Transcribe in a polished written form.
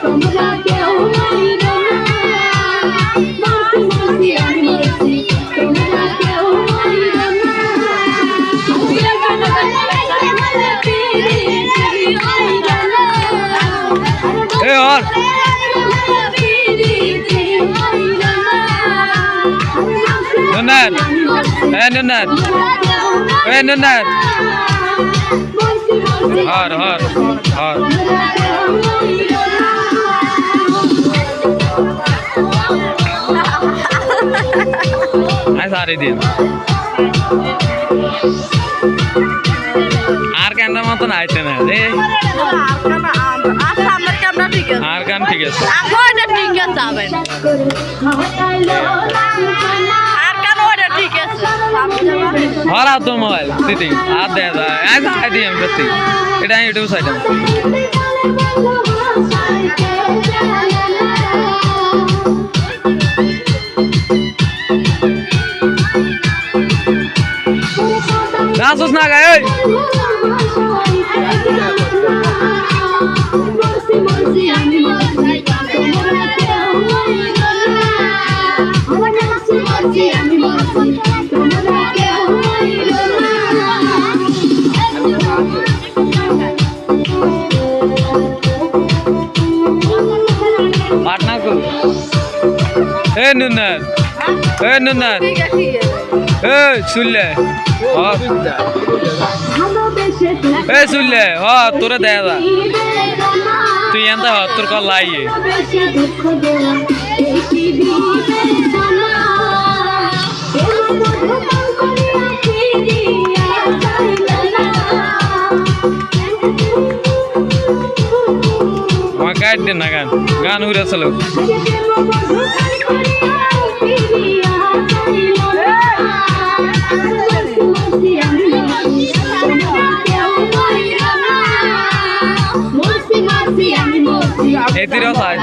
और नुन्नर नुन्नर नुन्नर हार हार हार सारे दिन আর ক্যামেরার মতন আইতে না রে আর গান ঠিক আছে হরা তো মোবাইল সিটি আর দে আজ আইডি এম করতে এটা ইউটিউব সাইটে নাচস না গায় ওই পাটনা কো এ নুন্নার এ শুনলে এ শুনলে হ তোরে দেখা তুই এনতা হ তোর কল লাইয়ে আমার কাট দে না গান গান উড়ে চলো এতিরও সাজ